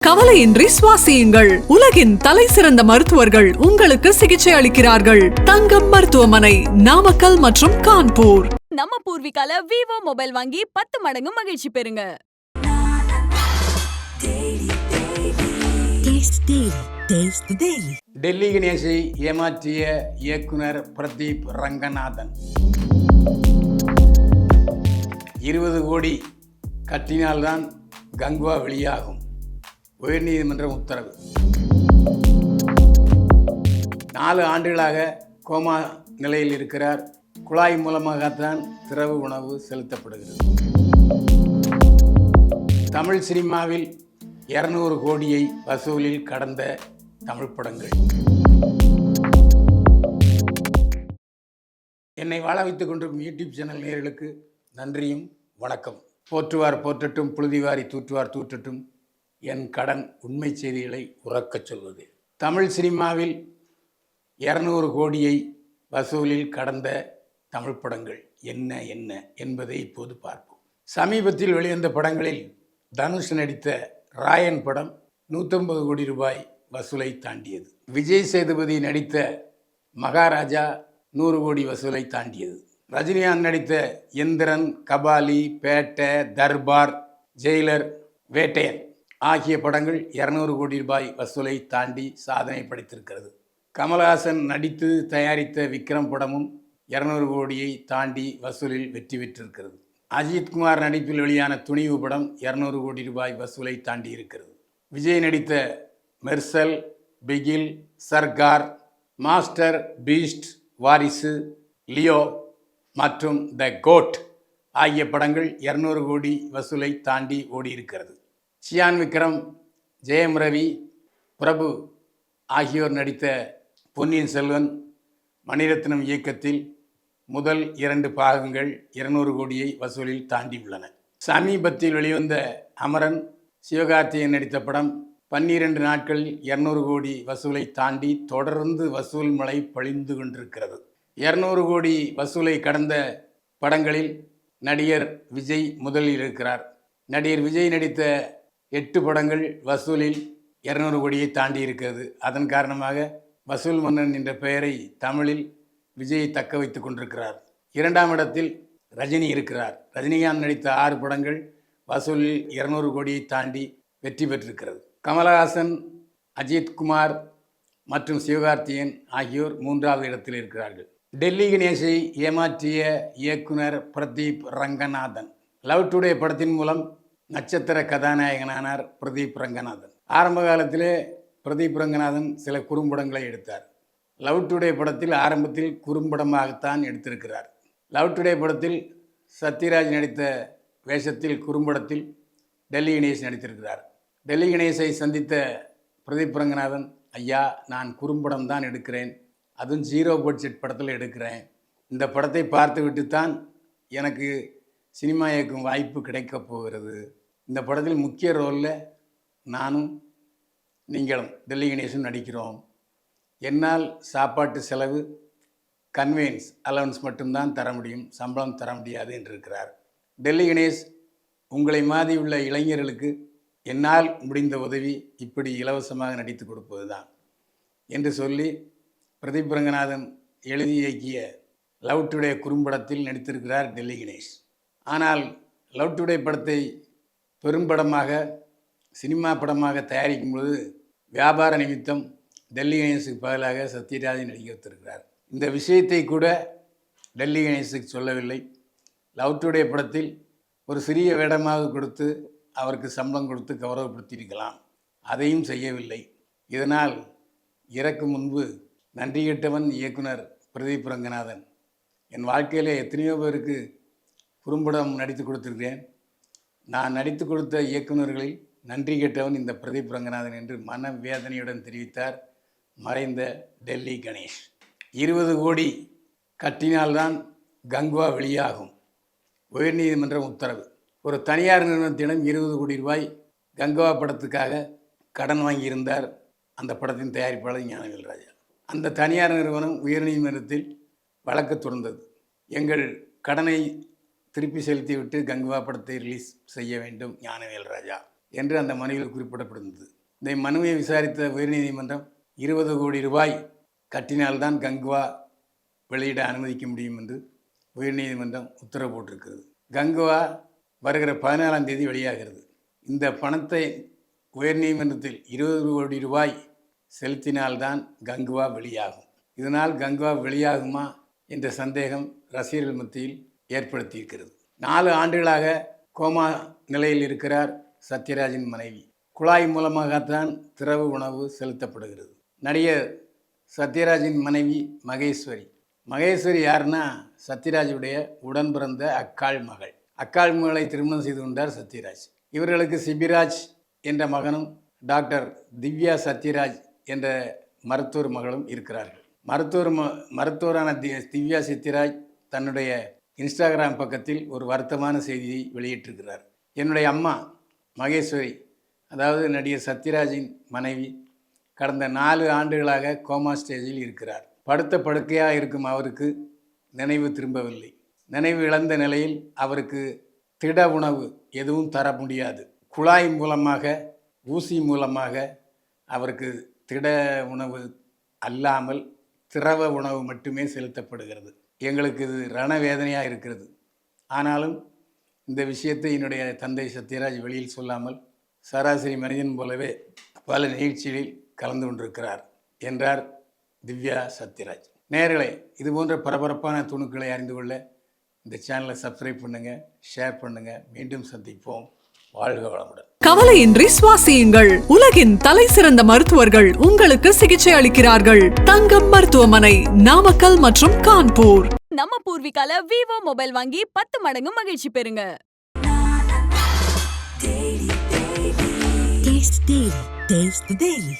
கவலையின்றி சுவாசியுங்கள். உலகின் தலை சிறந்த மருத்துவர்கள் உங்களுக்கு சிகிச்சை அளிக்கிறார்கள். தங்கம் மருத்துவமனை, நாமக்கல் மற்றும் கான்பூர். நம்ம பூர்விகால விவோ மொபைல் வாங்கி 10 மடங்கு மகிழ்ச்சி பெறுங்க. டெல்லி கணேஷை ஏமாற்றிய இயக்குனர் பிரதீப் ரங்கநாதன் 20 கோடி கட்டினால்தான் கங்குவா வெளியாகும், உயர்நீதிமன்றம் உத்தரவு. 4 ஆண்டுகளாக கோமா நிலையில் இருக்கிறார். குழாய் மூலமாகத்தான் திரவ உணவு செலுத்தப்படுகிறது. தமிழ் சினிமாவில் 200 கோடியை வசூலில் கடந்த தமிழ் படங்கள். என்னை வாழ வைத்துக் கொண்டிருக்கும் யூடியூப் சேனல் நேயர்களுக்கு நன்றியும் வணக்கம். போற்றுவார் போற்றட்டும், புழுதிவாரி தூற்றுவார் தூற்றட்டும், என் கடன் உண்மை செய்திகளை உறக்கச் சொல்வது. தமிழ் சினிமாவில் 200 கோடியை வசூலில் கடந்த தமிழ் படங்கள் என்ன என்ன என்பதை இப்போது பார்ப்போம். சமீபத்தில் வெளிவந்த படங்களில் தனுஷ் நடித்த ராயன் படம் 150 கோடி ரூபாய் வசூலை தாண்டியது. விஜய் சேதுபதி நடித்த மகாராஜா 100 கோடி வசூலை தாண்டியது. ரஜினிகாந்த் நடித்த எந்திரன், கபாலி, பேட்டை, தர்பார், ஜெயிலர், வேட்டையன் ஆகிய படங்கள் 200 கோடி ரூபாய் வசூலை தாண்டி சாதனை படைத்திருக்கிறது. கமல்ஹாசன் நடித்து தயாரித்த விக்ரம் படமும் 200 கோடியை தாண்டி வசூலில் வெற்றி பெற்றிருக்கிறது. அஜித்குமார் நடிப்பில் வெளியான துணிவு படம் 200 கோடி ரூபாய் வசூலை தாண்டி இருக்கிறது. விஜய் நடித்த மெர்சல், பிகில், சர்கார், மாஸ்டர், பீஸ்ட், வாரிசு, லியோ மற்றும் த கோட் ஆகிய படங்கள் 200 கோடி வசூலை தாண்டி ஓடியிருக்கிறது. சியான் விக்ரம், ஜெயம் ரவி, பிரபு ஆகியோர் நடித்த பொன்னியின் செல்வன், மணிரத்னம் இயக்கத்தில் முதல் 2 பாகங்கள் 200 கோடியை வசூலில் தாண்டியுள்ளன. சமீபத்தில் வெளிவந்த அமரன், சிவகார்த்திகேயன் நடித்த படம் 12 நாட்களில் 200 கோடி வசூலை தாண்டி தொடர்ந்து வசூல் மழை பொழிந்து கொண்டிருக்கிறது. 200 கோடி வசூலை கடந்த படங்களில் நடிகர் விஜய் முதலில் இருக்கிறார். நடிகர் விஜய் நடித்த 8 படங்கள் வசூலில் 200 கோடியை தாண்டி இருக்கிறது. அதன் காரணமாக வசூல் மன்னன் என்ற பெயரை தமிழில் விஜயை தக்க வைத்து கொண்டிருக்கிறார். 2ஆம் இடத்தில் ரஜினி இருக்கிறார். ரஜினிகாந்த் நடித்த 6 படங்கள் வசூலில் 200 கோடியை தாண்டி வெற்றி பெற்றிருக்கிறது. கமல்ஹாசன், அஜித்குமார் மற்றும் சிவகார்த்திகேயன் ஆகியோர் 3வது இடத்தில் இருக்கிறார்கள். டெல்லி கணேஷை ஏமாற்றிய இயக்குனர் பிரதீப் ரங்கநாதன். லவ் டுடே படத்தின் மூலம் நட்சத்திர கதாநாயகனானார் பிரதீப் ரங்கநாதன். ஆரம்ப காலத்திலே பிரதீப் ரங்கநாதன் சில குறும்படங்களை எடுத்தார். லவ் டுடே படத்தில் ஆரம்பத்தில் குறும்படமாகத்தான் எடுத்திருக்கிறார். லவ் டுடே படத்தில் சத்யராஜ் நடித்த வேஷத்தில் குறும்படத்தில் டெல்லி கணேஷ் நடித்திருக்கிறார். டெல்லி கணேஷை சந்தித்த பிரதீப் ரங்கநாதன், ஐயா, நான் குறும்படம் தான் எடுக்கிறேன், அதுவும் 0 பட்ஜெட் படத்தில் எடுக்கிறேன். இந்த படத்தை பார்த்து விட்டுத்தான் எனக்கு சினிமா இயக்கும் வாய்ப்பு கிடைக்கப் போகிறது. இந்த படத்தில் முக்கிய ரோலில் நானும் நீங்களும் டெல்லி கணேஷும் நடிக்கிறோம். என்னால் சாப்பாட்டு செலவு, கன்வென்ஸ் அலவன்ஸ் மட்டும்தான் தர முடியும், சம்பளம் தர முடியாது என்றிருக்கிறார். டெல்லி கணேஷ், உங்களை மாதிரி உள்ள இளைஞர்களுக்கு என்னால் முடிந்த உதவி இப்படி இலவசமாக நடித்து கொடுப்பது தான் என்று சொல்லி பிரதீப் ரங்கநாதன் எழுதி இயக்கிய லவ் டுடே குறும்படத்தில் நடித்திருக்கிறார் டெல்லி கணேஷ். ஆனால் லவ் டுடே படத்தை பெரும்படமாக, சினிமா படமாக தயாரிக்கும் பொழுது வியாபார நிமித்தம் டெல்லி கணேஷுக்கு பதிலாக சத்யராஜை நடிக்க வைத்திருக்கிறார். இந்த விஷயத்தை கூட டெல்லி கணேஷுக்கு சொல்லவில்லை. லவ் டுடே படத்தில் ஒரு சிறிய வேடமாக கொடுத்து அவருக்கு சம்பளம் கொடுத்து கௌரவப்படுத்தியிருக்கலாம். அதையும் செய்யவில்லை. இதனால் இறக்கும் முன்பு, நன்றி கெட்டவன் இயக்குனர் பிரதீப் ரங்கநாதன், என் வாழ்க்கையில் எத்தனையோ பேருக்கு குறும்படம் நடித்து கொடுத்துருக்கிறேன். நான் நடித்து கொடுத்த இயக்குநர்களில் நன்றி கெட்டவன் இந்த பிரதீப் ரங்கநாதன் என்று மன வேதனையுடன் தெரிவித்தார் மறைந்த டெல்லி கணேஷ். 20 கோடி கட்டினால்தான் கங்குவா வெளியாகும், உயர்நீதிமன்றம் உத்தரவு. ஒரு தனியார் நிறுவனத்திடம் 20 கோடி ரூபாய் கங்குவா படத்துக்காக கடன் வாங்கியிருந்தார் அந்த படத்தின் தயாரிப்பாளர் ஞானவேல் ராஜா. அந்த தனியார் நிறுவனம் உயர்நீதிமன்றத்தில் வழக்கு தொடர்ந்தது. எங்கள் கடனை திருப்பி செலுத்திவிட்டு கங்குவா படத்தை ரிலீஸ் செய்ய வேண்டும் ஞானவேல் ராஜா என்று அந்த மனுவில் குறிப்பிடப்படுகிறது. இந்த மனுவை விசாரித்த உயர்நீதிமன்றம் 20 கோடி ரூபாய் கட்டினால்தான் கங்குவா வெளியிட அனுமதிக்க முடியும் என்று உயர்நீதிமன்றம் உத்தரவு போட்டிருக்கிறது. கங்குவா வருகிற 14ஆம் தேதி வெளியாகிறது. இந்த பணத்தை உயர்நீதிமன்றத்தில் 20 கோடி ரூபாய் செலுத்தினால்தான் கங்குவா வெளியாகும். இதனால் கங்குவா வெளியாகுமா என்ற சந்தேகம் ரசிகர்கள் மத்தியில் ஏற்படுத்தியிருக்கிறது. 4 ஆண்டுகளாக கோமா நிலையில் இருக்கிறார் சத்யராஜின் மனைவி. குழாய் மூலமாகத்தான் திரவ உணவு செலுத்தப்படுகிறது. நடிகர் சத்யராஜின் மனைவி மகேஸ்வரி யாருன்னா சத்யராஜுடைய உடன் பிறந்த அக்காள் மகள். அக்காள் மகளை திருமணம் செய்து கொண்டார் சத்யராஜ். இவர்களுக்கு சிபிராஜ் என்ற மகனும் டாக்டர் திவ்யா சத்யராஜ் என்ற மருத்துவர் மகளும் இருக்கிறார்கள். மருத்துவரான திவ்யா சத்யராஜ் தன்னுடைய இன்ஸ்டாகிராம் பக்கத்தில் ஒரு வருத்தமான செய்தியை வெளியிட்டிருக்கிறார். என்னுடைய அம்மா மகேஸ்வரி, அதாவது நடிகர் சத்யராஜின் மனைவி, கடந்த 4 ஆண்டுகளாக கோமா ஸ்டேஜில் இருக்கிறார். படுத்த படுக்கையாக இருக்கும் அவருக்கு நினைவு திரும்பவில்லை. நினைவு இழந்த நிலையில் அவருக்கு திட உணவு எதுவும் தர முடியாது. குழாய் மூலமாக, ஊசி மூலமாக அவருக்கு திட உணவு அல்லாமல் திரவ உணவு மட்டுமே செலுத்தப்படுகிறது. எங்களுக்கு இது ரணவேதனையாக இருக்கிறது. ஆனாலும் இந்த விஷயத்தை என்னுடைய தந்தை சத்யராஜ் வெளியில் சொல்லாமல் சராசரி மனிதன் போலவே பல நிகழ்ச்சிகளில் கலந்து கொண்டிருக்கிறார் என்றார் திவ்யா சத்யராஜ். நேயர்களே, இது போன்ற பரபரப்பான துணுக்களை அறிந்து கொள்ள இந்த சேனலை சப்ஸ்கிரைப் பண்ணுங்கள், ஷேர் பண்ணுங்கள். மீண்டும் சந்திப்போம். வாழ்க வளமுடன். கவலையின்றி சுவாசியுங்கள். உலகின் தலை சிறந்த மருத்துவர்கள் உங்களுக்கு சிகிச்சை அளிக்கிறார்கள். தங்கம் மருத்துவமனை, நாமக்கல் மற்றும் கான்பூர். நம்ம பூர்விகால விவோ மொபைல் வாங்கி 10 மடங்கு மகிழ்ச்சி பெறுங்க. Taste the Daily.